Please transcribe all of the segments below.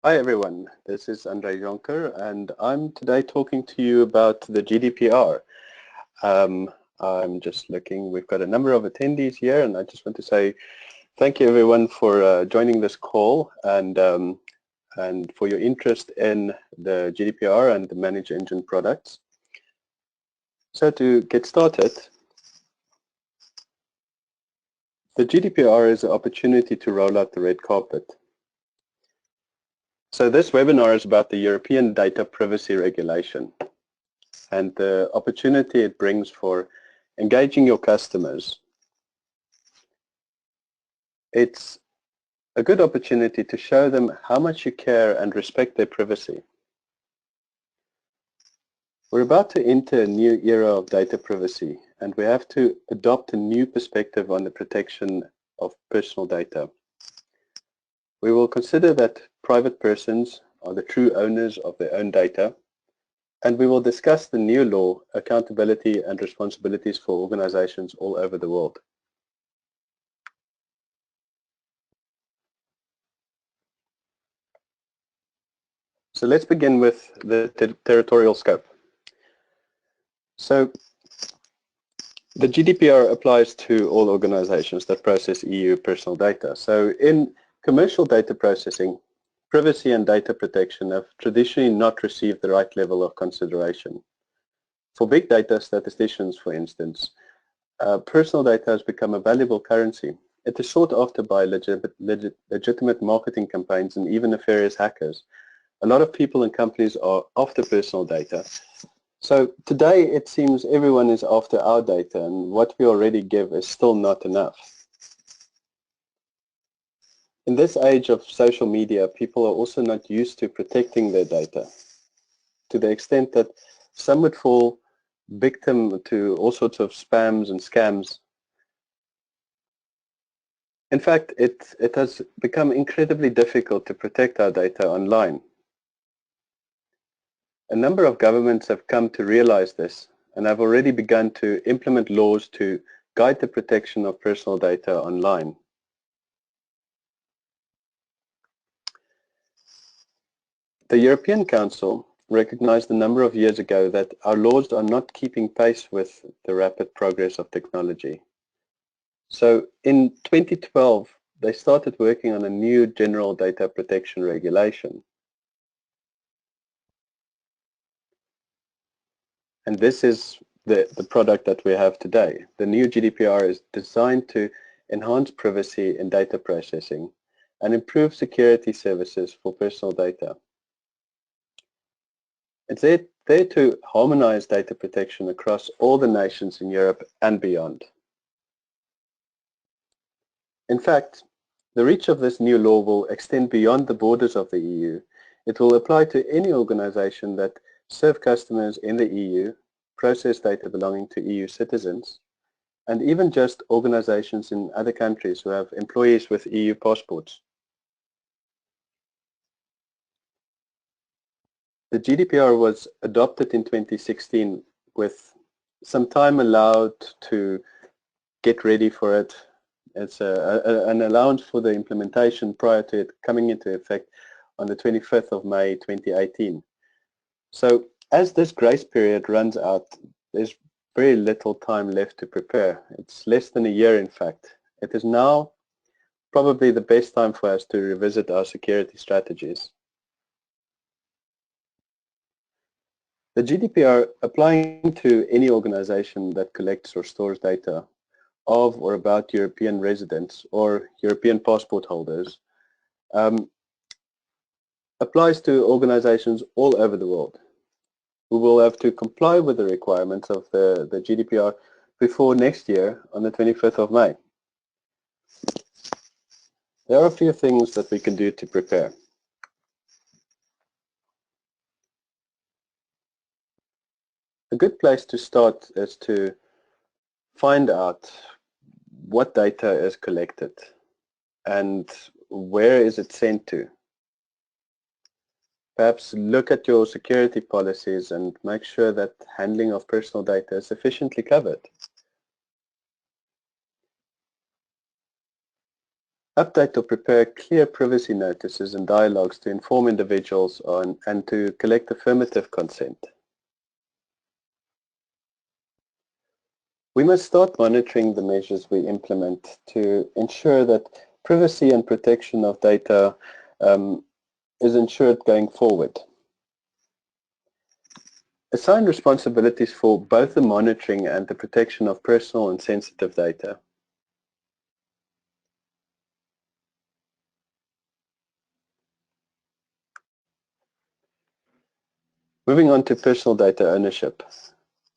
Hi everyone, this is Andrei Jonker and I'm today talking to you about the GDPR. I'm just looking, we've got a number of attendees here and I just want to say thank you everyone for joining this call and for your interest in the GDPR and the Manage Engine products. So to get started, the GDPR is an opportunity to roll out the red carpet. So this webinar is about the European Data Privacy Regulation and the opportunity it brings for engaging your customers. It's a good opportunity to show them how much you care and respect their privacy. We're about to enter a new era of data privacy and we have to adopt a new perspective on the protection of personal data. We will consider that private persons are the true owners of their own data, and we will discuss the new law, accountability and responsibilities for organizations all over the world. So let's begin with the territorial scope. So the GDPR applies to all organizations that process EU personal data. So in commercial data processing, privacy and data protection have traditionally not received the right level of consideration. For big data statisticians, for instance, personal data has become a valuable currency. It is sought after by legitimate marketing campaigns and even nefarious hackers. A lot of people and companies are after personal data. So today it seems everyone is after our data and what we already give is still not enough. In this age of social media, people are also not used to protecting their data to the extent that some would fall victim to all sorts of spams and scams. In fact, it has become incredibly difficult to protect our data online. A number of governments have come to realize this and have already begun to implement laws to guide the protection of personal data online. The European Council recognized a number of years ago that our laws are not keeping pace with the rapid progress of technology. So in 2012, they started working on a new general data protection regulation. And this is the product that we have today. The new GDPR is designed to enhance privacy in data processing and improve security services for personal data. It's there to harmonize data protection across all the nations in Europe and beyond. In fact, the reach of this new law will extend beyond the borders of the EU. It will apply to any organization that serve customers in the EU, process data belonging to EU citizens, and even just organizations in other countries who have employees with EU passports. The GDPR was adopted in 2016 with some time allowed to get ready for it. It's an allowance for the implementation prior to it coming into effect on the 25th of May 2018. So as this grace period runs out, there's very little time left to prepare. It's less than a year, in fact. It is now probably the best time for us to revisit our security strategies. The GDPR applying to any organization that collects or stores data of or about European residents or European passport holders applies to organizations all over the world who will have to comply with the requirements of the GDPR before next year on the 25th of May. There are a few things that we can do to prepare. A good place to start is to find out what data is collected and where is it sent to. Perhaps look at your security policies and make sure that handling of personal data is sufficiently covered. Update or prepare clear privacy notices and dialogues to inform individuals on and to collect affirmative consent. We must start monitoring the measures we implement to ensure that privacy and protection of data is ensured going forward. Assign responsibilities for both the monitoring and the protection of personal and sensitive data. Moving on to personal data ownership.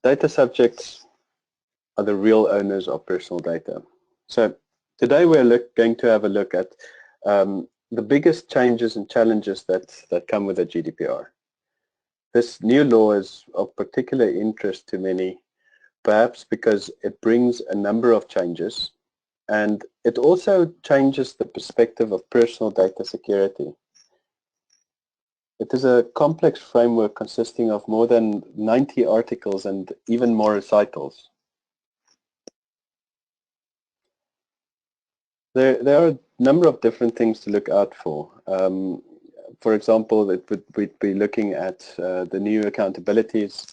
Data subjects are the real owners of personal data. So today we're going to have a look at the biggest changes and challenges that come with the GDPR. This new law is of particular interest to many, perhaps because it brings a number of changes, and it also changes the perspective of personal data security. It is a complex framework consisting of more than 90 articles and even more recitals. There are a number of different things to look out for. For example, we'd be looking at the new accountabilities,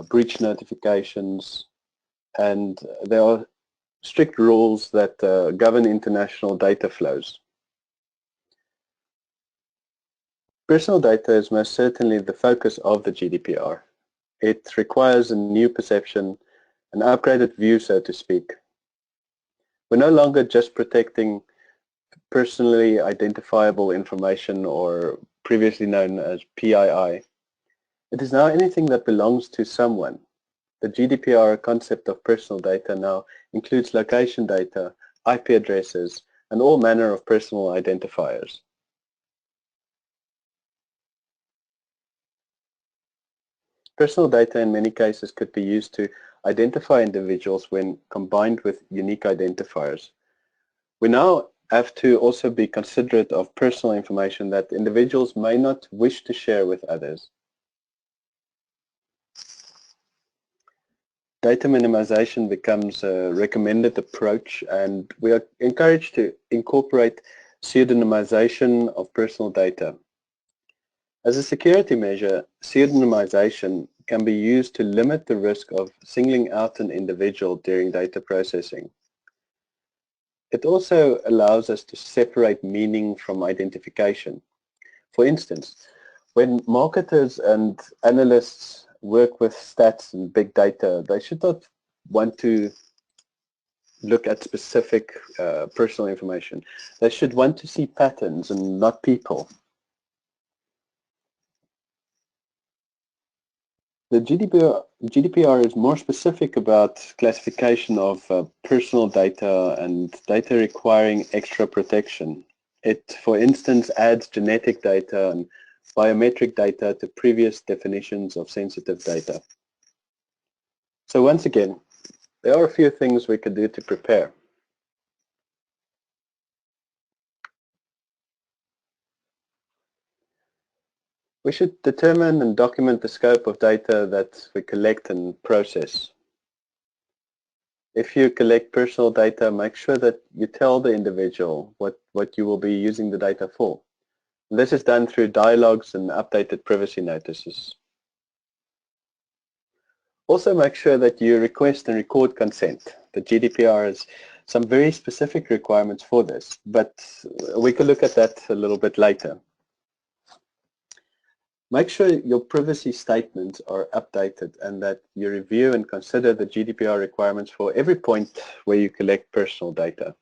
breach notifications, and there are strict rules that govern international data flows. Personal data is most certainly the focus of the GDPR. It requires a new perception, an upgraded view, so to speak. We're no longer just protecting personally identifiable information, or previously known as PII. It is now anything that belongs to someone. The GDPR concept of personal data now includes location data, IP addresses, and all manner of personal identifiers. Personal data in many cases could be used to identify individuals when combined with unique identifiers. We now have to also be considerate of personal information that individuals may not wish to share with others. Data minimization becomes a recommended approach, and we are encouraged to incorporate pseudonymization of personal data. As a security measure, pseudonymization can be used to limit the risk of singling out an individual during data processing. It also allows us to separate meaning from identification. For instance, when marketers and analysts work with stats and big data, they should not want to look at specific personal information. They should want to see patterns and not people. The GDPR is more specific about classification of personal data and data requiring extra protection. It, for instance, adds genetic data and biometric data to previous definitions of sensitive data. So once again, there are a few things we could do to prepare. We should determine and document the scope of data that we collect and process. If you collect personal data, make sure that you tell the individual what you will be using the data for. This is done through dialogues and updated privacy notices. Also make sure that you request and record consent. The GDPR has some very specific requirements for this, but we can look at that a little bit later. Make sure your privacy statements are updated and that you review and consider the GDPR requirements for every point where you collect personal data.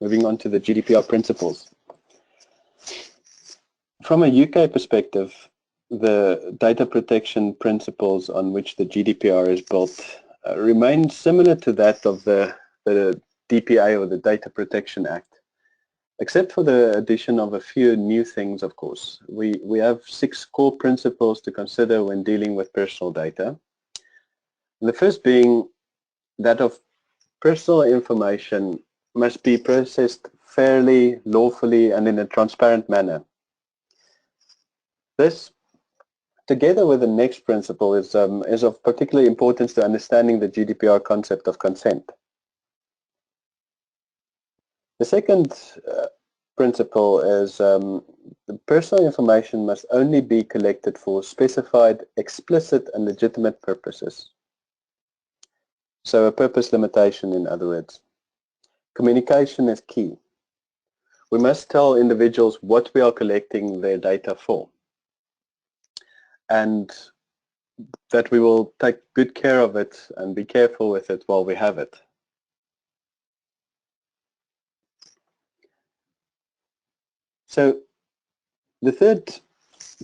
Moving on to the GDPR principles. From a UK perspective, the data protection principles on which the GDPR is built remain similar to that of the DPA, or the Data Protection Act, except for the addition of a few new things, of course. We have 6 core principles to consider when dealing with personal data. The first being that of personal information must be processed fairly, lawfully, and in a transparent manner. This together with the next principle is of particular importance to understanding the GDPR concept of consent. The second principle is the personal information must only be collected for specified, explicit and legitimate purposes. So a purpose limitation, in other words. Communication is key. We must tell individuals what we are collecting their data for, and that we will take good care of it and be careful with it while we have it. So the third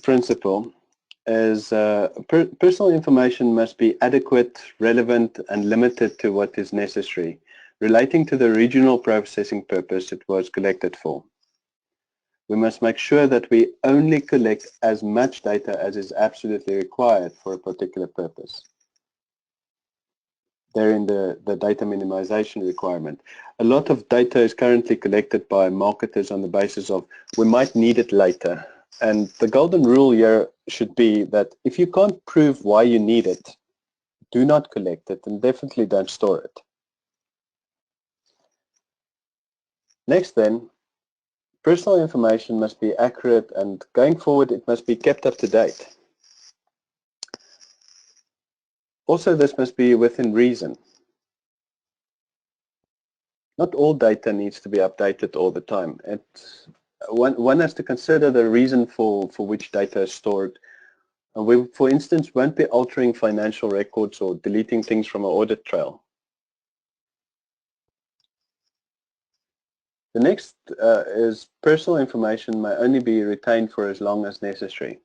principle is personal information must be adequate, relevant and limited to what is necessary, relating to the regional processing purpose it was collected for. We must make sure that we only collect as much data as is absolutely required for a particular purpose. Therein the data minimization requirement. A lot of data is currently collected by marketers on the basis of we might need it later. And the golden rule here should be that if you can't prove why you need it, do not collect it and definitely don't store it. Next then, personal information must be accurate and going forward it must be kept up to date. Also this must be within reason. Not all data needs to be updated all the time. One has to consider the reason for which data is stored. And we, for instance, won't be altering financial records or deleting things from an audit trail. The next is personal information may only be retained for as long as necessary.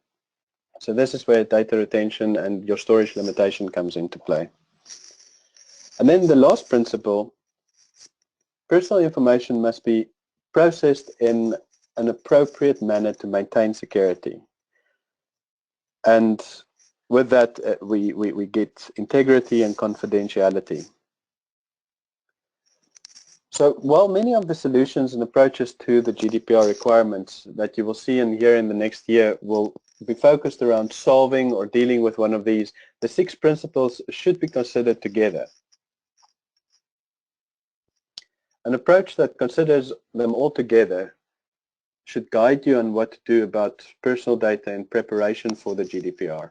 So this is where data retention and your storage limitation comes into play. And then the last principle, personal information must be processed in an appropriate manner to maintain security. And with that, we get integrity and confidentiality. So while many of the solutions and approaches to the GDPR requirements that you will see and hear in the next year will be focused around solving or dealing with one of these, the 6 principles should be considered together. An approach that considers them all together should guide you on what to do about personal data in preparation for the GDPR.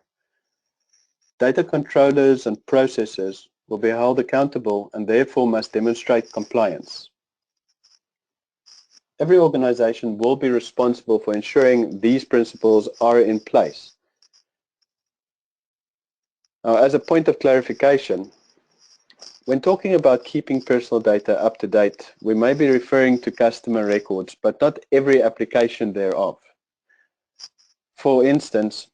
Data controllers and processors will be held accountable and therefore must demonstrate compliance. Every organization will be responsible for ensuring these principles are in place. Now, as a point of clarification, when talking about keeping personal data up to date, we may be referring to customer records, but not every application thereof. For instance,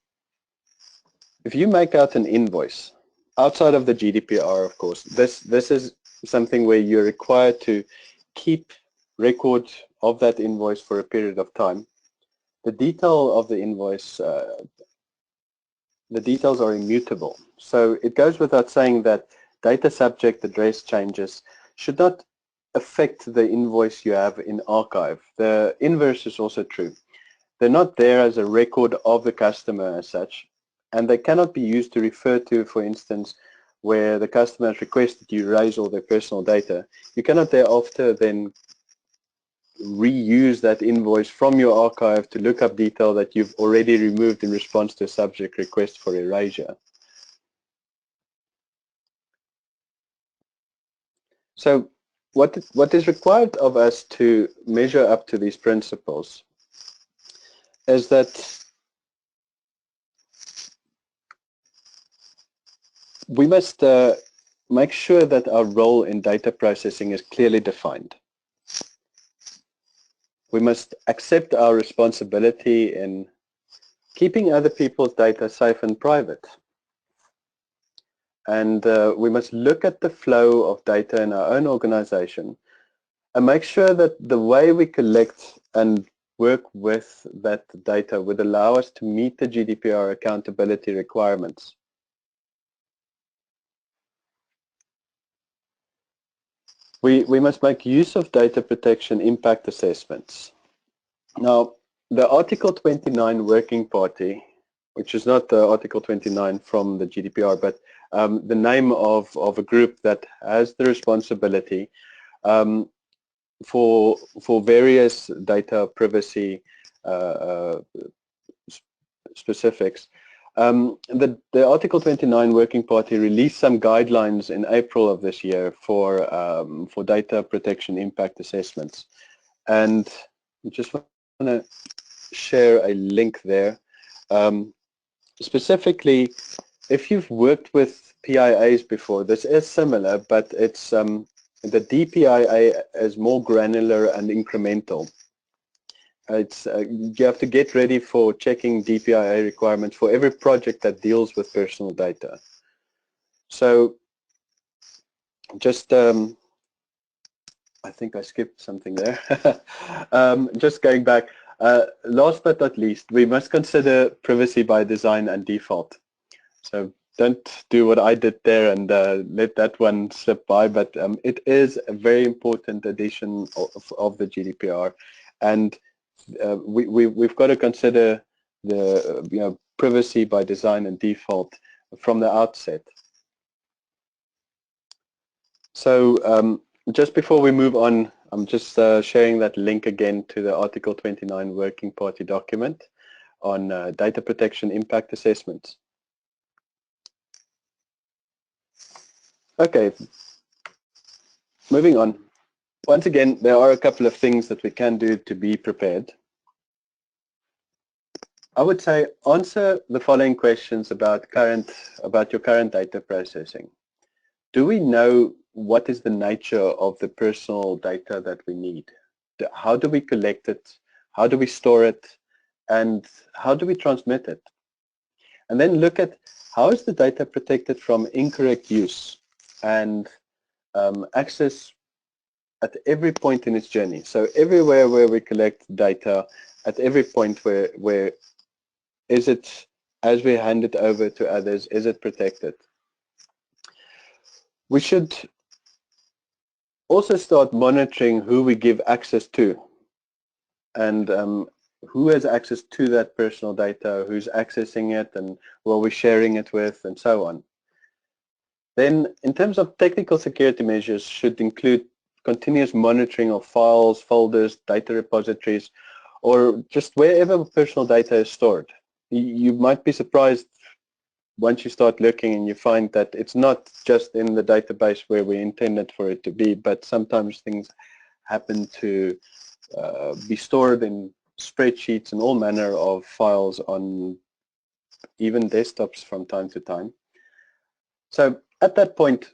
if you make out an invoice, outside of the GDPR, of course, this is something where you're required to keep record of that invoice for a period of time. The detail of the invoice, the details are immutable. So it goes without saying that data subject address changes should not affect the invoice you have in archive. The inverse is also true. They're not there as a record of the customer as such, and they cannot be used to refer to, for instance, where the customer has requested you erase all their personal data. You cannot thereafter then reuse that invoice from your archive to look up detail that you've already removed in response to a subject request for erasure. So what is required of us to measure up to these principles is that we must make sure that our role in data processing is clearly defined. We must accept our responsibility in keeping other people's data safe and private. And we must look at the flow of data in our own organization and make sure that the way we collect and work with that data would allow us to meet the GDPR accountability requirements. We must make use of data protection impact assessments. Now, the Article 29 Working Party which is not Article 29 from the GDPR, but the name of a group that has the responsibility for various data privacy specifics. The Article 29 Working Party released some guidelines in April of this year for data protection impact assessments, and I just want to share a link there. Specifically, if you've worked with PIAs before, this is similar, but it's the DPIA is more granular and incremental. It's you have to get ready for checking DPIA requirements for every project that deals with personal data. So just I think I skipped something there. Just going back, last but not least, we must consider privacy by design and default. So don't do what I did there and let that one slip by, but it is a very important addition of the GDPR, and we've got to consider the privacy by design and default from the outset. So just before we move on, I'm just sharing that link again to the Article 29 Working Party document on data protection impact assessments. Okay, moving on. Once again, there are a couple of things that we can do to be prepared. I would say answer the following questions about your current data processing. Do we know what is the nature of the personal data that we need? How do we collect it? How do we store it? And how do we transmit it? And then look at how is the data protected from incorrect use and access at every point in its journey. So everywhere where we collect data, at every point where is it, as we hand it over to others, is it protected? We should also start monitoring who we give access to, and who has access to that personal data, who's accessing it, and who are we sharing it with, and so on. Then, in terms of technical security measures, should include continuous monitoring of files, folders, data repositories, or just wherever personal data is stored. You might be surprised once you start looking and you find that it's not just in the database where we intended for it to be, but sometimes things happen to be stored in spreadsheets and all manner of files on even desktops from time to time. So at that point,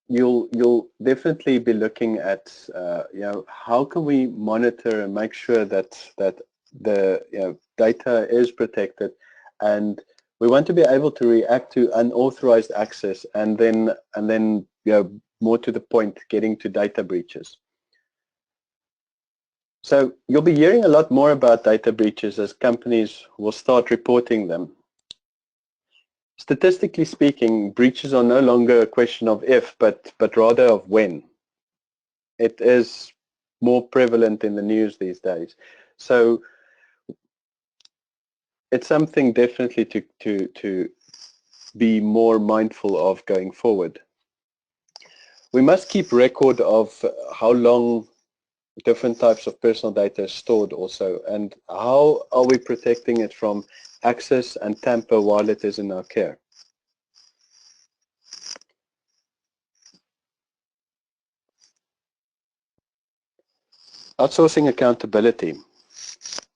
you'll definitely be looking at how can we monitor and make sure that the data is protected, and we want to be able to react to unauthorized access, and then more to the point, getting to data breaches. So you'll be hearing a lot more about data breaches as companies will start reporting them. Statistically speaking, breaches are no longer a question of if, but rather of when. It is more prevalent in the news these days. So it's something definitely to be more mindful of going forward. We must keep record of how long different types of personal data is stored also, and how are we protecting it from access and tamper while it is in our care. Outsourcing accountability.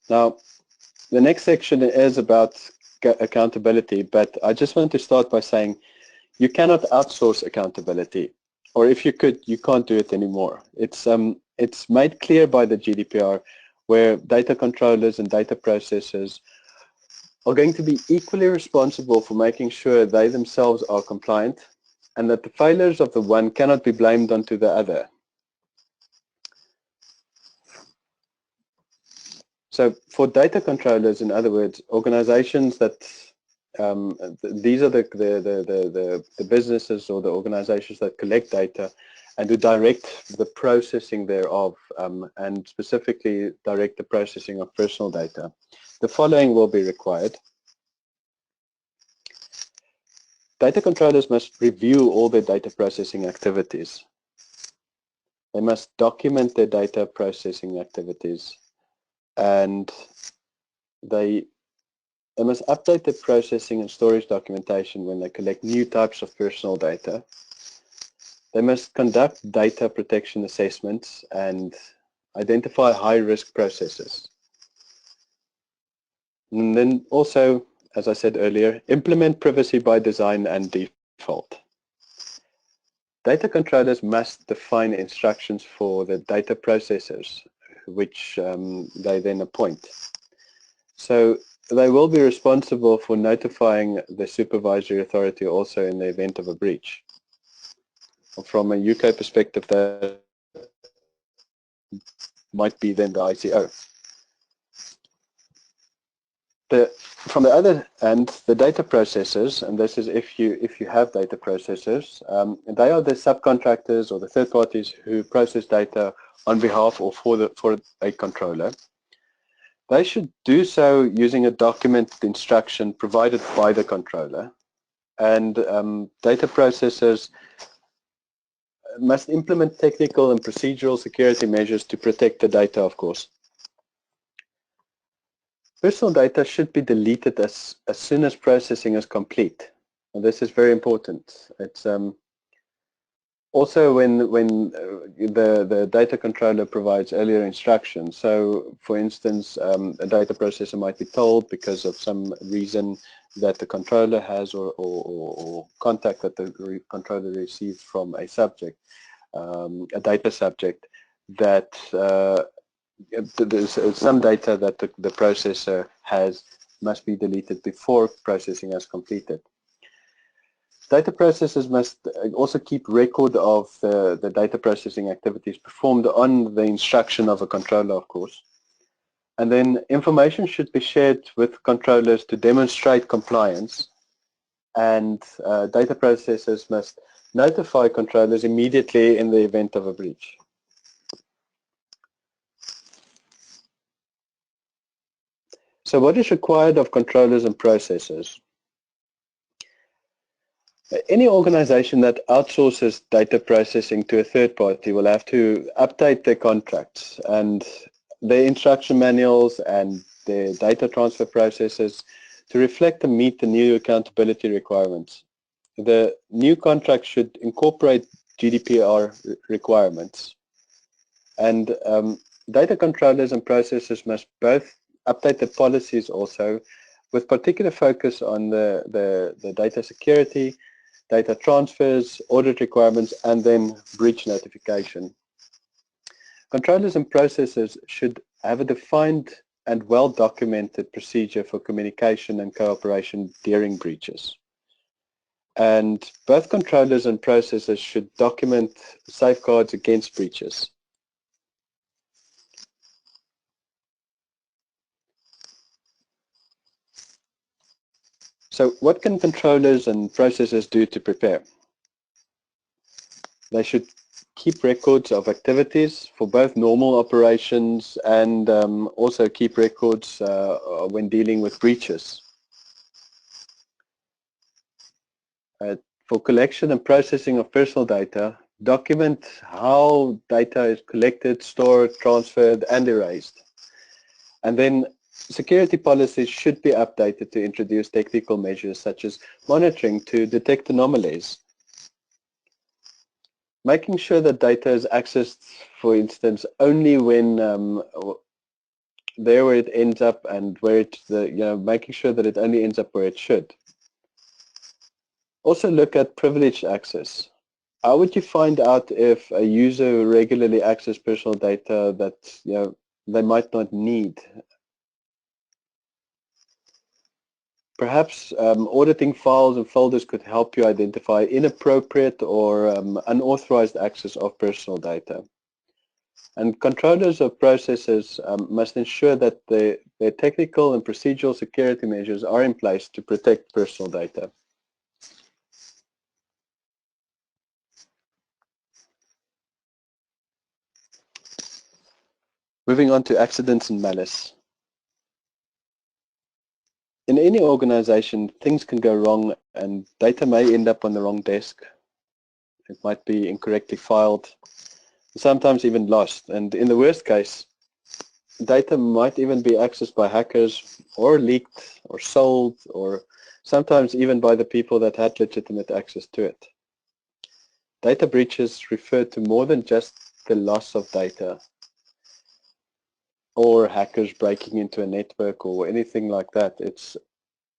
Now, the next section is about accountability, but I just want to start by saying you cannot outsource accountability, or if you could, you can't do it anymore. It's made clear by the GDPR, where data controllers and data processors are going to be equally responsible for making sure they themselves are compliant, and that the failures of the one cannot be blamed onto the other. So for data controllers, in other words, organizations that these are the businesses or the organizations that collect data and who direct the processing thereof, and specifically direct the processing of personal data. the following will be required. Data controllers must review all their data processing activities. They must document their data processing activities, and they must update the processing and storage documentation when they collect new types of personal data. They must conduct data protection assessments and identify high-risk processes. And then also, as I said earlier, implement privacy by design and default. Data controllers must define instructions for the data processors, which they then appoint. So they will be responsible for notifying the supervisory authority also in the event of a breach. From a UK perspective, that might be then the ICO. From the other end, the data processors, and this is if you have data processors, they are the subcontractors or the third parties who process data on behalf or for a controller. They should do so using a documented instruction provided by the controller, and data processors must implement technical and procedural security measures to protect the data, of course. Personal data should be deleted as soon as processing is complete. And this is very important. It's also when the data controller provides earlier instructions. So, for instance, a data processor might be told because of some reason that the controller has or contact that the controller receives from a subject, a data subject, that there's some data that the processor has must be deleted before processing has completed. Data processors must also keep record of the data processing activities performed on the instruction of a controller, of course. And then information should be shared with controllers to demonstrate compliance, and data processors must notify controllers immediately in the event of a breach. So what is required of controllers and processors? Any organization that outsources data processing to a third party will have to update their contracts and their instruction manuals and their data transfer processes to reflect and meet the new accountability requirements. The new contract should incorporate GDPR requirements, and data controllers and processors must both update the policies also, with particular focus on the data security, data transfers, audit requirements, and then breach notification. Controllers and processors should have a defined and well-documented procedure for communication and cooperation during breaches. And both controllers and processors should document safeguards against breaches. So what can controllers and processors do to prepare? They should keep records of activities for both normal operations and also keep records when dealing with breaches. For collection and processing of personal data, document how data is collected, stored, transferred, and erased. And then security policies should be updated to introduce technical measures such as monitoring to detect anomalies. Making sure that data is accessed, for instance, only when there where it ends up and where it, making sure that it only ends up where it should. Also look at privileged access. How would you find out if a user regularly accesses personal data that they might not need? Perhaps auditing files and folders could help you identify inappropriate or unauthorized access of personal data. And controllers or processors must ensure that their technical and procedural security measures are in place to protect personal data. Moving on to accidents and malice. in any organization, things can go wrong and data may end up on the wrong desk. It might be incorrectly filed, sometimes even lost. And in the worst case, data might even be accessed by hackers or leaked or sold, or sometimes even by the people that had legitimate access to it. Data breaches refer to more than just the loss of data or hackers breaking into a network or anything like that.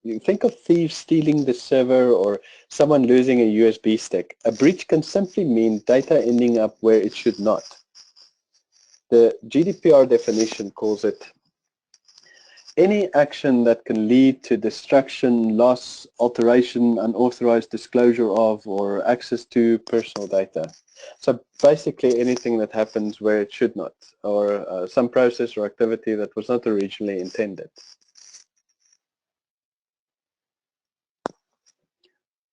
You think of thieves stealing the server or someone losing a USB stick. A breach can simply mean data ending up where it should not. The GDPR definition calls it any action that can lead to destruction, loss, alteration, unauthorized disclosure of, or access to personal data. So basically anything that happens where it should not, or some process or activity that was not originally intended.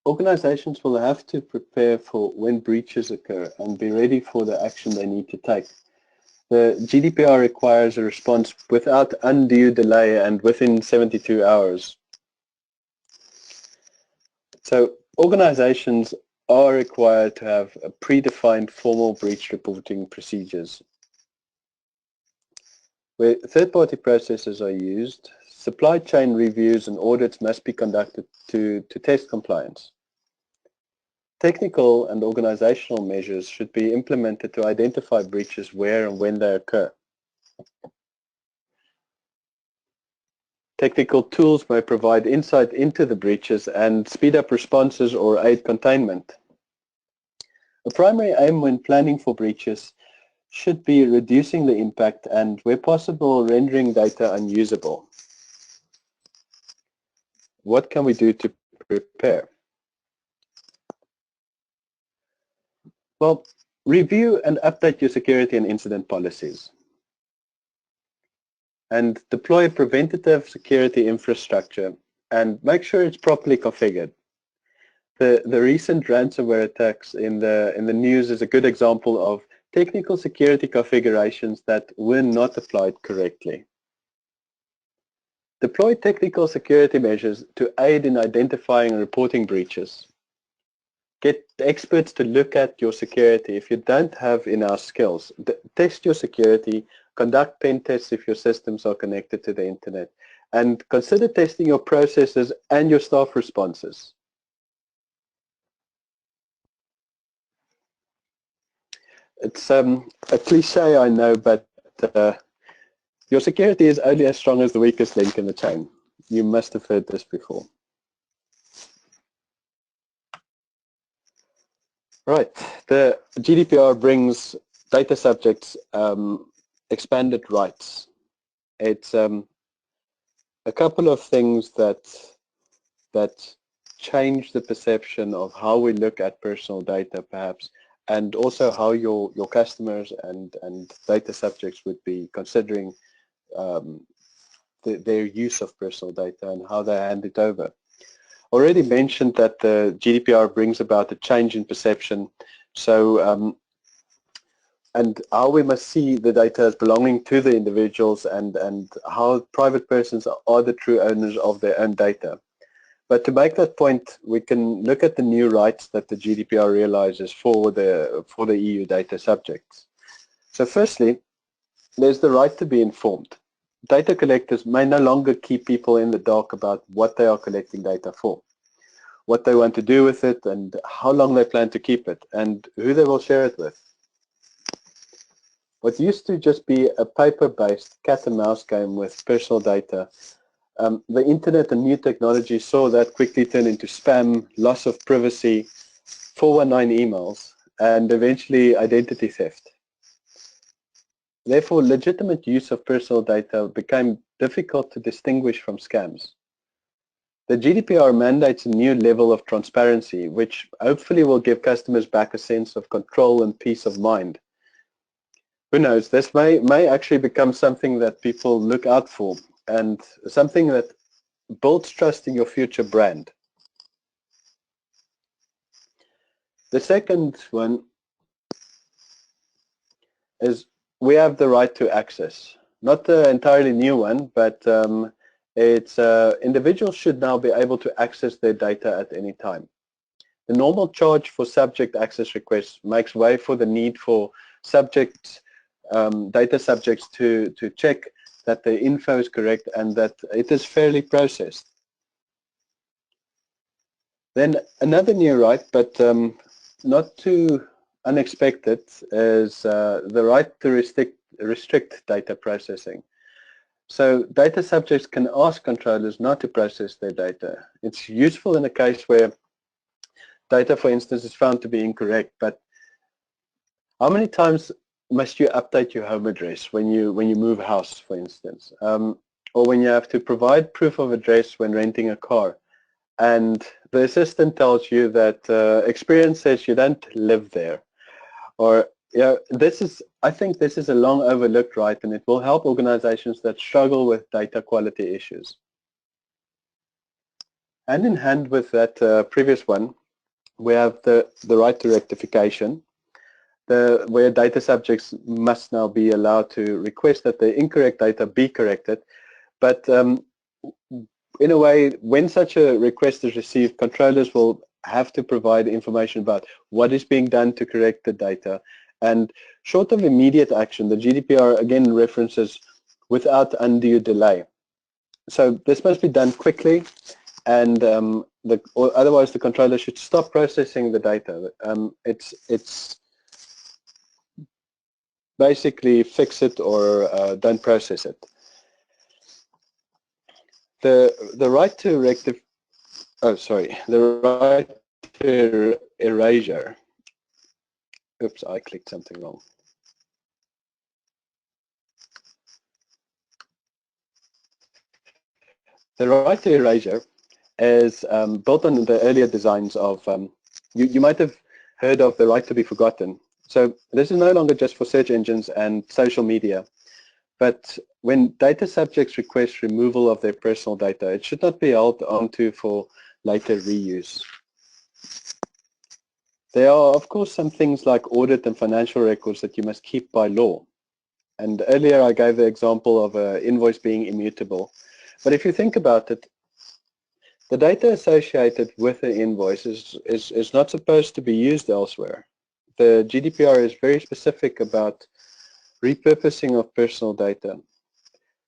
Organizations will have to prepare for when breaches occur and be ready for the action they need to take. The GDPR requires a response without undue delay and within 72 hours. So organizations are required to have a predefined formal breach reporting procedures. Where third-party processes are used, supply chain reviews and audits must be conducted to test compliance. Technical and organizational measures should be implemented to identify breaches where and when they occur. Technical tools may provide insight into the breaches and speed up responses or aid containment. A primary aim when planning for breaches should be reducing the impact and, where possible, rendering data unusable. What can we do to prepare? Well, review and update your security and incident policies. And deploy preventative security infrastructure and make sure it's properly configured. The recent ransomware attacks in the news is a good example of technical security configurations that were not applied correctly. Deploy technical security measures to aid in identifying and reporting breaches. Get experts to look at your security. If you don't have in-house skills, test your security, conduct pen tests if your systems are connected to the internet, and consider testing your processes and your staff responses. It's a cliche, I know, but your security is only as strong as the weakest link in the chain. You must have heard this before. Right, the GDPR brings data subjects expanded rights. It's a couple of things that change the perception of how we look at personal data, perhaps, and also how your customers and data subjects would be considering their use of personal data and how they hand it over. Already mentioned that the GDPR brings about a change in perception, so and how we must see the data as belonging to the individuals and how private persons are the true owners of their own data. But to make that point, we can look at the new rights that the GDPR realizes for the EU data subjects. So firstly, there's the right to be informed. Data collectors may no longer keep people in the dark about what they are collecting data for, what they want to do with it, and how long they plan to keep it, and who they will share it with. What used to just be a paper-based cat and mouse game with personal data, the internet and new technology saw that quickly turn into spam, loss of privacy, 419 emails, and eventually identity theft. Therefore, legitimate use of personal data became difficult to distinguish from scams. The GDPR mandates a new level of transparency, which hopefully will give customers back a sense of control and peace of mind. Who knows, this may actually become something that people look out for and something that builds trust in your future brand. The second one is we have the right to access. Not the entirely new one, but It's individuals should now be able to access their data at any time. The normal charge for subject access requests makes way for the need for subjects, data subjects to check that the info is correct and that it is fairly processed. Then another new right, but not too unexpected, is the right to restrict data processing. So data subjects can ask controllers not to process their data. It's useful in a case where data, for instance, is found to be incorrect, but how many times must you update your home address when you move house, for instance? Or when you have to provide proof of address when renting a car, and the assistant tells you that experience says you don't live there. Or I think this is a long overlooked right, and it will help organizations that struggle with data quality issues. Hand in hand with that previous one, we have the right to rectification, where data subjects must now be allowed to request that the incorrect data be corrected. But in a way, when such a request is received, controllers will have to provide information about what is being done to correct the data. And short of immediate action, the GDPR again references without undue delay. So this must be done quickly, and or otherwise the controller should stop processing the data. It's basically fix it or don't process it. The right to the right to erasure. Oops, I clicked something wrong. The right to erasure is built on the earlier designs of, you might have heard of the right to be forgotten. So this is no longer just for search engines and social media, but when data subjects request removal of their personal data, it should not be held onto for later reuse. There are, of course, some things like audit and financial records that you must keep by law. And earlier I gave the example of an invoice being immutable. But if you think about it, the data associated with the invoice is not supposed to be used elsewhere. The GDPR is very specific about repurposing of personal data.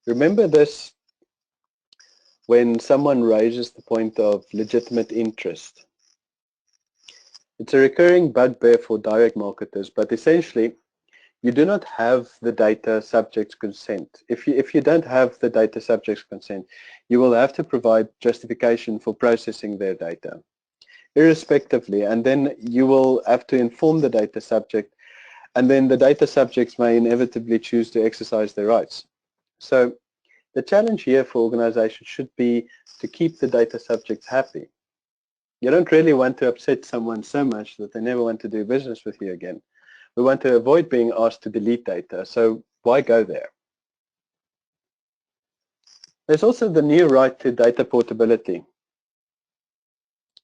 Remember this when someone raises the point of legitimate interest. It's a recurring bugbear for direct marketers, but essentially you do not have the data subject's consent. If you don't have the data subject's consent, you will have to provide justification for processing their data, irrespectively, and then you will have to inform the data subject, and then the data subjects may inevitably choose to exercise their rights. So the challenge here for organizations should be to keep the data subjects happy. You don't really want to upset someone so much that they never want to do business with you again. We want to avoid being asked to delete data, so why go there? There's also the new right to data portability.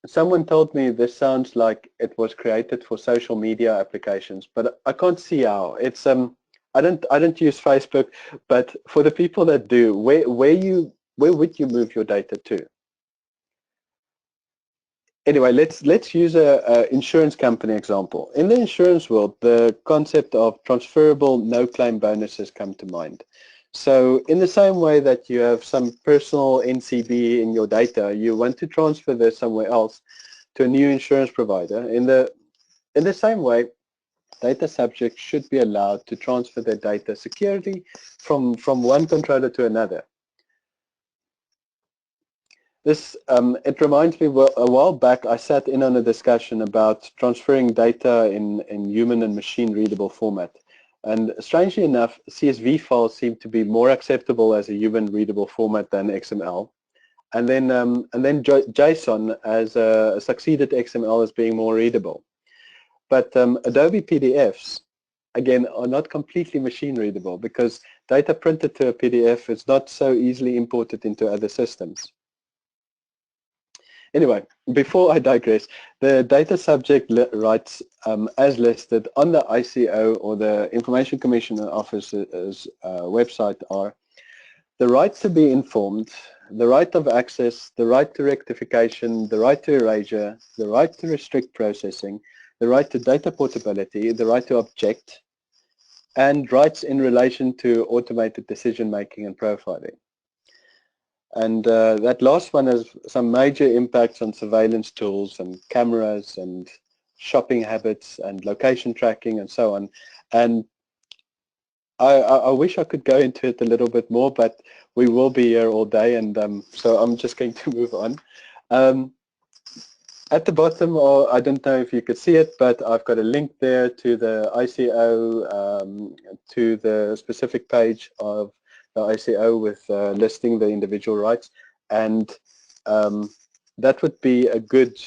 Someone told me this sounds like it was created for social media applications, but I can't see how. It's I don't use Facebook, but for the people that do, where would you move your data to? Anyway, let's use a insurance company example. In the insurance world, the concept of transferable no-claim bonuses come to mind. So in the same way that you have some personal NCB in your data, you want to transfer this somewhere else to a new insurance provider. In the same way, data subjects should be allowed to transfer their data securely from one controller to another. This, it reminds me, a while back I sat in on a discussion about transferring data in human and machine readable format. And strangely enough, CSV files seem to be more acceptable as a human readable format than XML. And then JSON as succeeded XML as being more readable. But Adobe PDFs, again, are not completely machine readable because data printed to a PDF is not so easily imported into other systems. Anyway, before I digress, the data subject rights as listed on the ICO or the Information Commissioner Office's website are the right to be informed, the right of access, the right to rectification, the right to erasure, the right to restrict processing, the right to data portability, the right to object, and rights in relation to automated decision making and profiling. And that last one has some major impacts on surveillance tools and cameras and shopping habits and location tracking and so on. And I wish I could go into it a little bit more, but we will be here all day, and so I'm just going to move on. At the bottom, or I don't know if you could see it, but I've got a link there to the ICO, to the specific page of the ICO with listing the individual rights, and that would be a good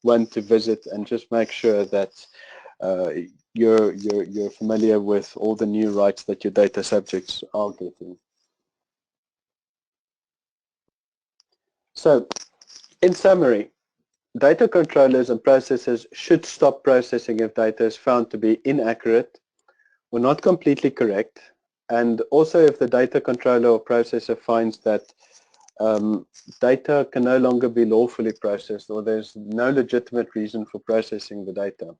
one to visit and just make sure that you're familiar with all the new rights that your data subjects are getting. So, in summary, data controllers and processors should stop processing if data is found to be inaccurate or not completely correct, and also if the data controller or processor finds that data can no longer be lawfully processed or there's no legitimate reason for processing the data.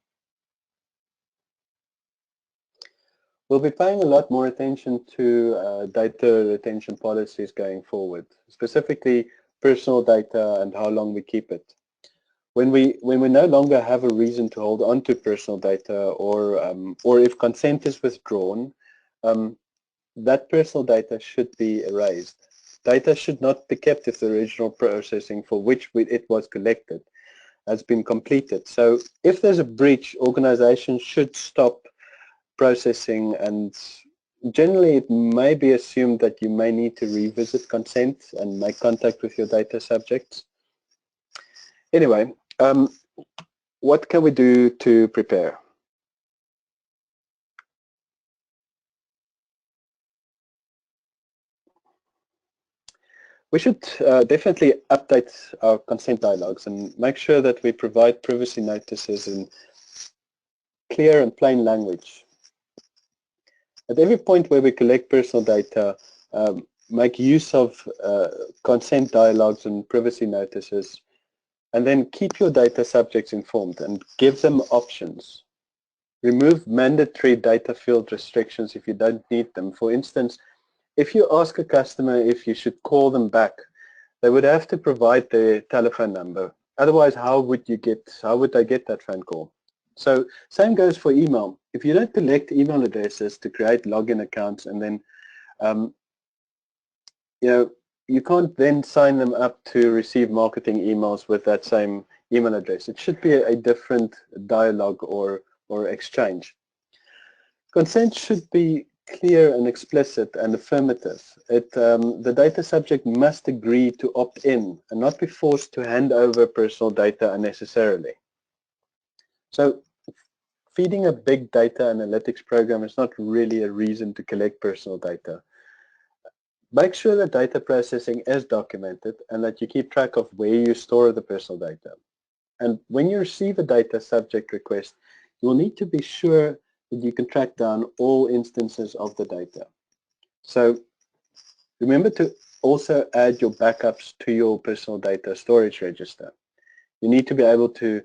We'll be paying a lot more attention to data retention policies going forward, specifically personal data and how long we keep it. When we no longer have a reason to hold on to personal data, or if consent is withdrawn, that personal data should be erased. Data should not be kept if the original processing for which it was collected has been completed. So if there's a breach, organizations should stop processing, and generally it may be assumed that you may need to revisit consent and make contact with your data subjects. Anyway, what can we do to prepare? We should definitely update our consent dialogues and make sure that we provide privacy notices in clear and plain language. At every point where we collect personal data, make use of consent dialogues and privacy notices, and then keep your data subjects informed and give them options. Remove mandatory data field restrictions if you don't need them. For instance, if you ask a customer if you should call them back, they would have to provide their telephone number. Otherwise, how would they get that phone call? So same goes for email. If you don't collect email addresses to create login accounts, and then you can't then sign them up to receive marketing emails with that same email address. It should be a different dialogue or exchange. Consent should be clear and explicit and affirmative. The data subject must agree to opt in and not be forced to hand over personal data unnecessarily. So feeding a big data analytics program is not really a reason to collect personal data. Make sure that data processing is documented and that you keep track of where you store the personal data. And when you receive a data subject request, you'll need to be sure that you can track down all instances of the data. So remember to also add your backups to your personal data storage register. You need to be able to,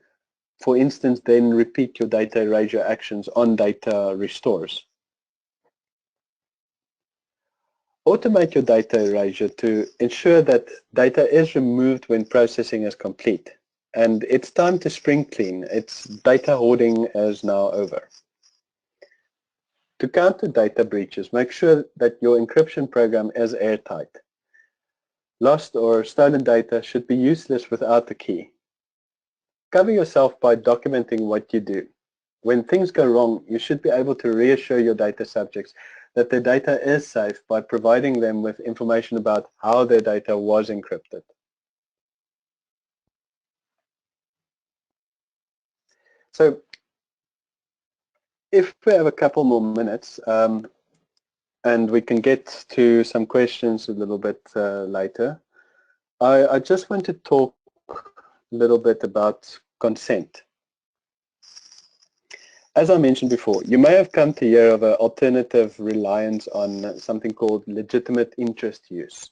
for instance, then repeat your data erasure actions on data restores. Automate your data erasure to ensure that data is removed when processing is complete. And it's time to spring clean. It's data hoarding is now over. To counter data breaches, make sure that your encryption program is airtight. Lost or stolen data should be useless without the key. Cover yourself by documenting what you do. When things go wrong, you should be able to reassure your data subjects that their data is safe by providing them with information about how their data was encrypted. So if we have a couple more minutes, and we can get to some questions a little bit later, I just want to talk a little bit about consent. As I mentioned before, you may have come to hear of an alternative reliance on something called legitimate interest use.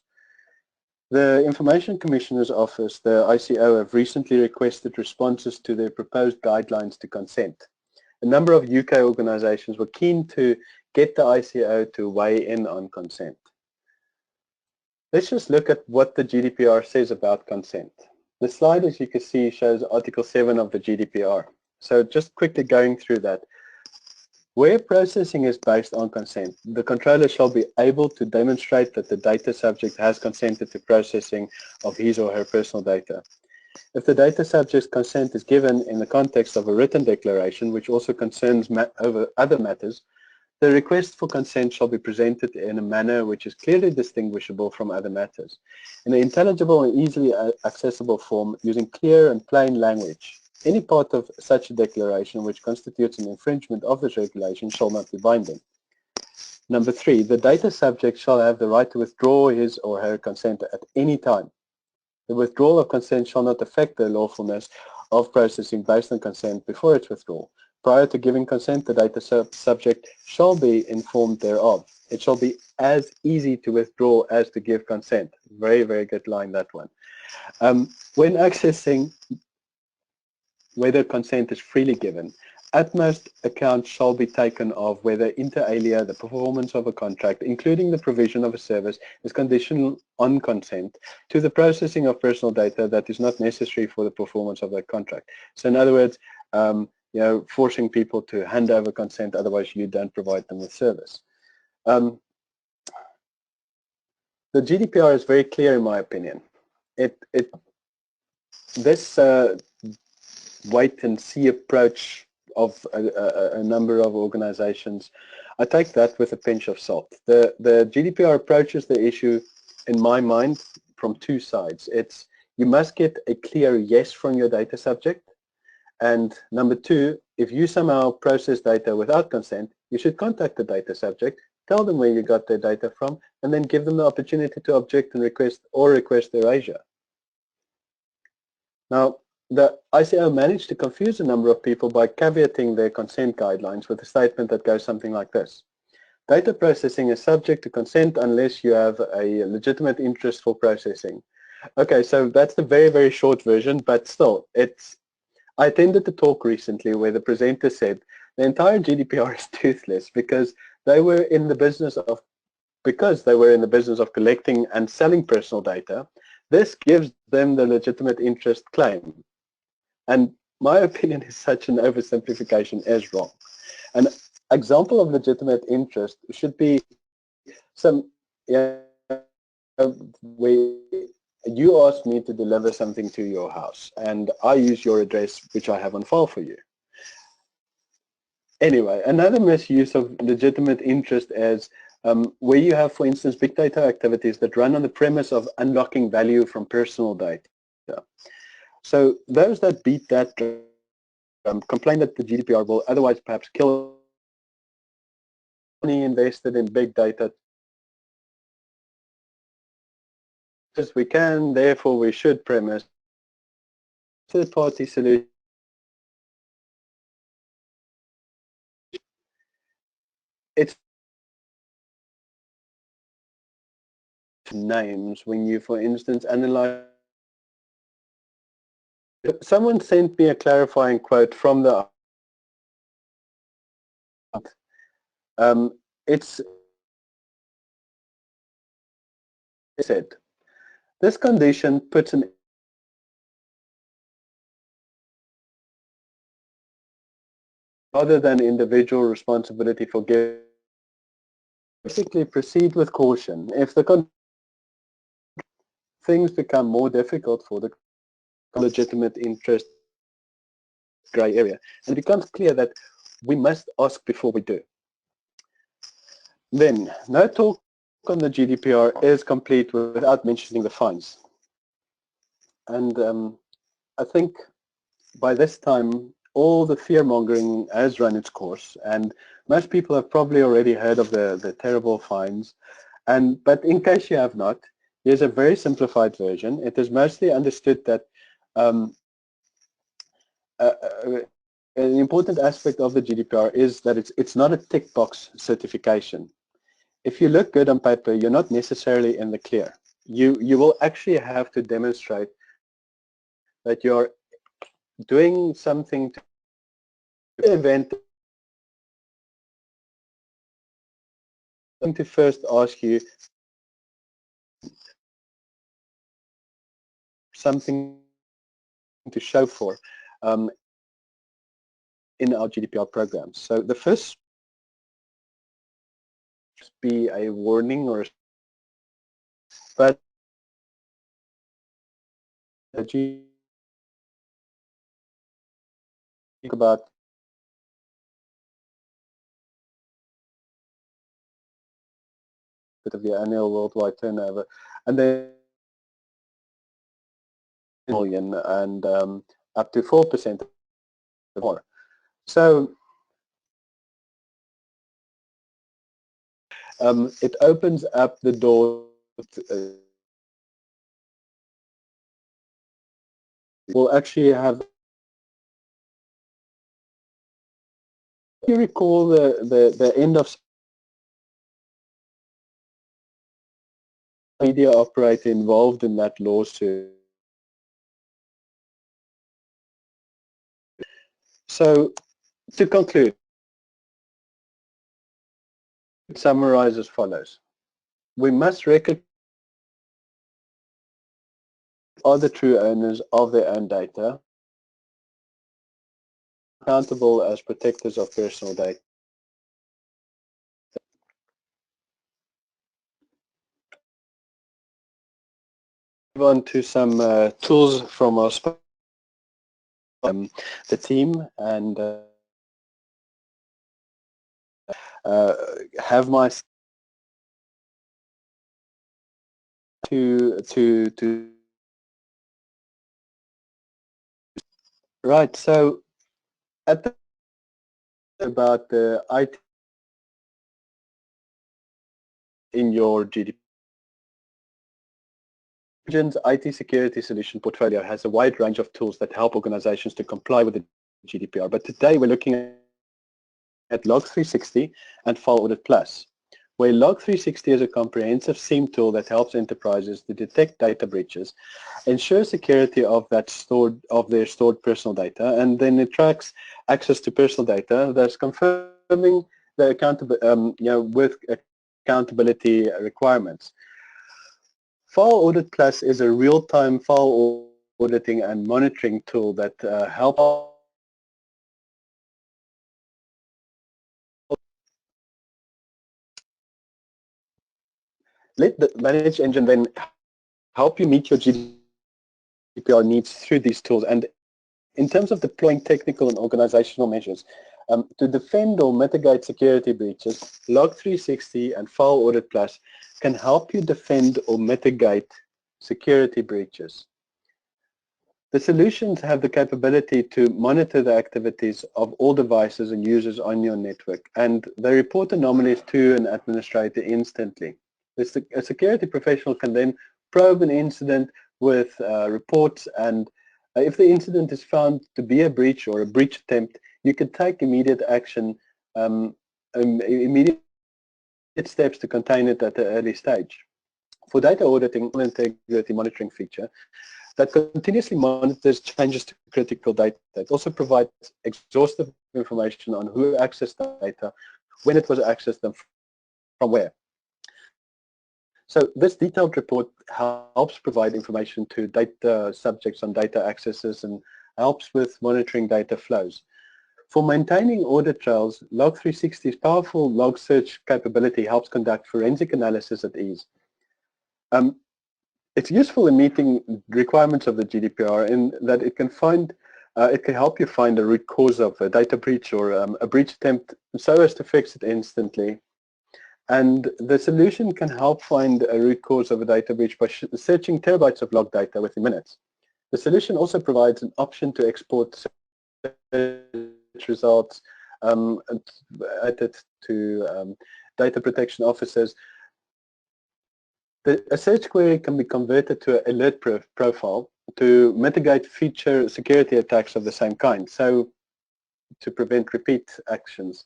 The Information Commissioner's Office, the ICO, have recently requested responses to their proposed guidelines to consent. A number of UK organisations were keen to get the ICO to weigh in on consent. Let's just look at what the GDPR says about consent. The slide, as you can see, shows Article 7 of the GDPR. So just quickly going through that. Where processing is based on consent, the controller shall be able to demonstrate that the data subject has consented to processing of his or her personal data. If the data subject's consent is given in the context of a written declaration, which also concerns over other matters, the request for consent shall be presented in a manner which is clearly distinguishable from other matters, in an intelligible and easily accessible form using clear and plain language. Any part of such a declaration which constitutes an infringement of this regulation shall not be binding. Number 3, the data subject shall have the right to withdraw his or her consent at any time. The withdrawal of consent shall not affect the lawfulness of processing based on consent before its withdrawal. Prior to giving consent, the data subject shall be informed thereof. It shall be as easy to withdraw as to give consent. Very, very good line, that one. When accessing whether consent is freely given, utmost account shall be taken of whether inter alia the performance of a contract, including the provision of a service, is conditional on consent to the processing of personal data that is not necessary for the performance of that contract. So in other words, forcing people to hand over consent, otherwise you don't provide them with service. The GDPR is very clear in my opinion. This wait and see approach of a number of organizations, I take that with a pinch of salt. The GDPR approaches the issue, in my mind, from two sides. It's you must get a clear yes from your data subject, and number 2, if you somehow process data without consent, you should contact the data subject, tell them where you got their data from, and then give them the opportunity to object and request erasure. Now, the ICO managed to confuse a number of people by caveating their consent guidelines with a statement that goes something like this. Data processing is subject to consent unless you have a legitimate interest for processing. Okay, so that's the very, very short version, but still, I attended a talk recently where the presenter said the entire GDPR is toothless because they were in the business of collecting and selling personal data. This gives them the legitimate interest claim. And my opinion is such an oversimplification is wrong. An example of legitimate interest should be some where you ask me to deliver something to your house and I use your address which I have on file for you. Anyway, another misuse of legitimate interest is where you have, for instance, big data activities that run on the premise of unlocking value from personal data. So those that beat that complain that the GDPR will otherwise perhaps kill money invested in big data as we can, therefore we should premise third-party solutions. It's names when you, for instance, analyze. Someone sent me a clarifying quote from the it's said, this condition puts an rather than individual responsibility for giving. Basically, proceed with caution. If the things become more difficult for the legitimate interest grey area, and it becomes clear that we must ask before we do. Then, no talk on the GDPR is complete without mentioning the fines. And I think by this time, all the fear-mongering has run its course, and most people have probably already heard of the terrible fines. But in case you have not, here's a very simplified version. It is mostly understood that an important aspect of the GDPR is that it's not a tick box certification. If you look good on paper, you're not necessarily in the clear. you will actually have to demonstrate that you're doing something to event to first ask you something to show for in our GDPR programs. So the first be a warning or but the about bit of the annual worldwide turnover, and then million and up to 4% more. So it opens up the door. We'll actually have. You recall the end of media operator involved in that lawsuit. So to conclude, summarize as follows. We must recognize are the true owners of their own data, accountable as protectors of personal data. Move on to some tools from our the team, and have my to right. So at the about the IT in your GDPR. IT security solution portfolio has a wide range of tools that help organizations to comply with the GDPR. But today we're looking at Log360 and File Audit Plus, where Log360 is a comprehensive SIEM tool that helps enterprises to detect data breaches, ensure security of their stored personal data, and then it tracks access to personal data, thus confirming the with accountability requirements. File Audit Plus is a real-time file auditing and monitoring tool that helps let the managed engine then help you meet your GDPR needs through these tools. And in terms of deploying technical and organizational measures to defend or mitigate security breaches, Log360 and File Audit Plus can help you defend or mitigate security breaches. The solutions have the capability to monitor the activities of all devices and users on your network, and they report anomalies to an administrator instantly. A security professional can then probe an incident with reports, and if the incident is found to be a breach or a breach attempt, you can take immediate action, immediate steps to contain it at the early stage. For data auditing, integrity monitoring feature that continuously monitors changes to critical data. It also provides exhaustive information on who accessed the data, when it was accessed, and from where. So this detailed report helps provide information to data subjects on data accesses and helps with monitoring data flows. For maintaining audit trails, Log360's powerful log search capability helps conduct forensic analysis at ease. It's useful in meeting requirements of the GDPR in that it can help you find a root cause of a data breach or a breach attempt so as to fix it instantly. And the solution can help find a root cause of a data breach by searching terabytes of log data within minutes. The solution also provides an option to export search results added to data protection officers. A search query can be converted to an alert profile to mitigate future security attacks of the same kind, so to prevent repeat actions.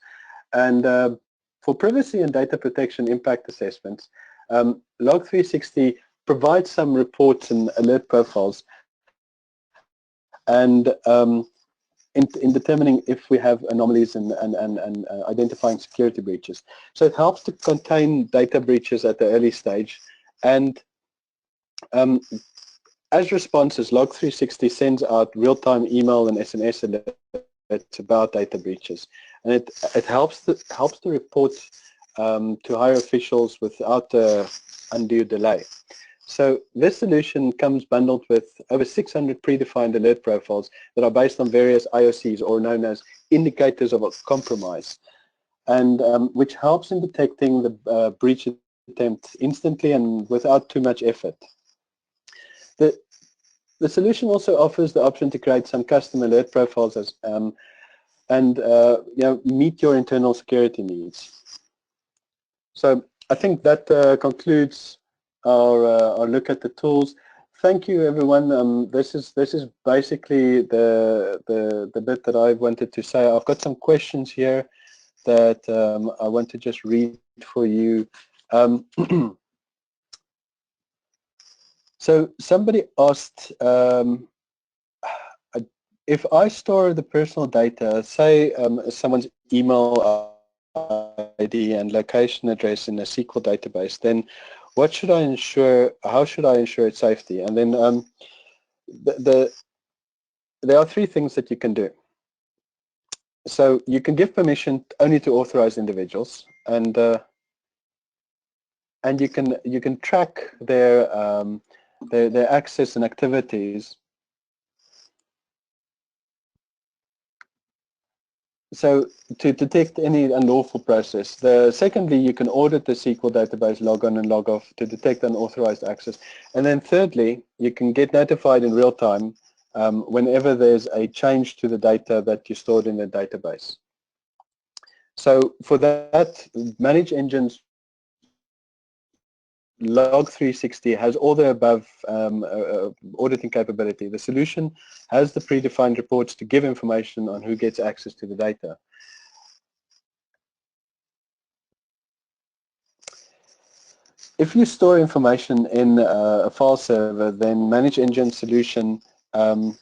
And for privacy and data protection impact assessments, Log360 provides some reports and alert profiles, and in determining if we have anomalies and identifying security breaches. So it helps to contain data breaches at the early stage, and as responses, Log360 sends out real-time email and SMS alerts about data breaches, and it helps to report to higher officials without undue delay. So this solution comes bundled with over 600 predefined alert profiles that are based on various IOCs, or known as indicators of a compromise, and which helps in detecting the breach attempt instantly and without too much effort. The solution also offers the option to create some custom alert profiles as, meet your internal security needs. So I think that concludes our look at the tools. Thank you, everyone. This is basically the bit that I wanted to say. I've got some questions here that I want to just read for you. So somebody asked, if I store the personal data, say someone's email ID and location address in a SQL database, then what should I ensure? How should I ensure its safety? And then there are three things that you can do. So you can give permission only to authorized individuals, and you can track their access and activities. So to detect any unlawful process. Secondly, you can audit the SQL database log on and log off to detect unauthorized access. And then thirdly, you can get notified in real time whenever there's a change to the data that you stored in the database. So for that, Manage Engine's Log360 has all the above auditing capability. The solution has the predefined reports to give information on who gets access to the data. If you store information in a file server, then Manage Engine solution can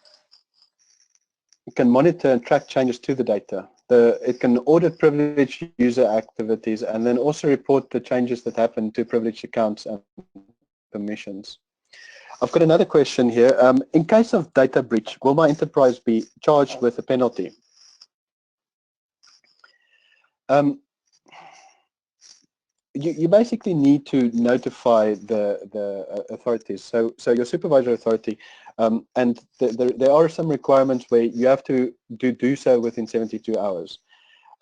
monitor and track changes to the data. It can audit privileged user activities and then also report the changes that happen to privileged accounts and permissions. I've got another question here. In case of data breach, will my enterprise be charged with a penalty? You basically need to notify the authorities. So your supervisor authority, and there are some requirements where you have to do so within 72 hours.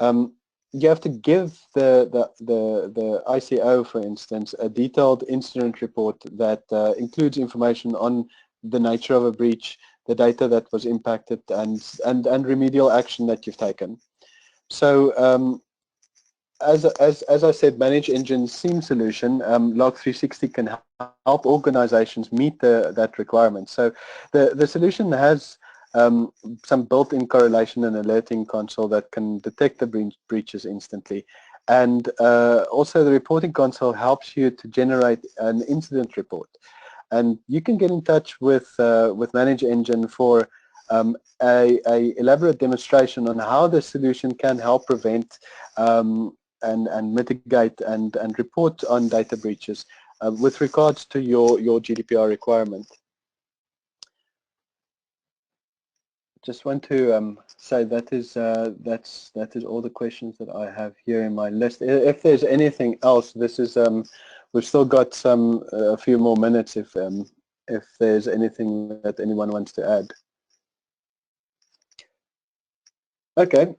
You have to give the ICO, for instance, a detailed incident report that includes information on the nature of a breach, the data that was impacted, and remedial action that you've taken. So as I said, Manage Engine SIEM solution, Log360 can help organizations meet that requirement. So the solution has some built-in correlation and alerting console that can detect the breaches instantly. And also the reporting console helps you to generate an incident report. And you can get in touch with Manage Engine for a elaborate demonstration on how the solution can help prevent and mitigate and report on data breaches with regards to your GDPR requirement. Just want to say that is all the questions that I have here in my list. If there's anything else, this is we've still got a few more minutes if there's anything that anyone wants to add. Okay.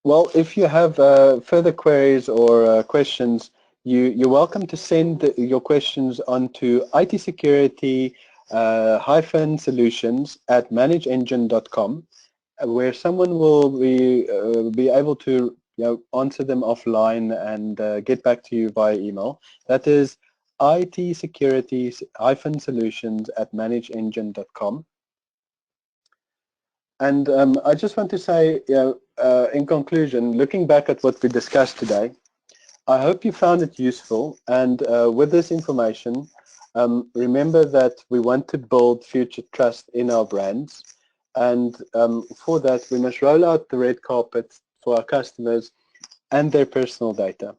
Well, if you have further queries or questions, you're welcome to send your questions onto itsecurity-solutions@manageengine.com, where someone will be able to answer them offline and get back to you via email. That is itsecurity-solutions@manageengine.com. And I just want to say, in conclusion, looking back at what we discussed today, I hope you found it useful, and with this information, remember that we want to build future trust in our brands, and for that we must roll out the red carpet for our customers and their personal data.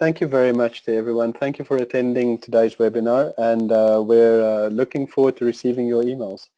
Thank you very much to everyone. Thank you for attending today's webinar, and we're looking forward to receiving your emails.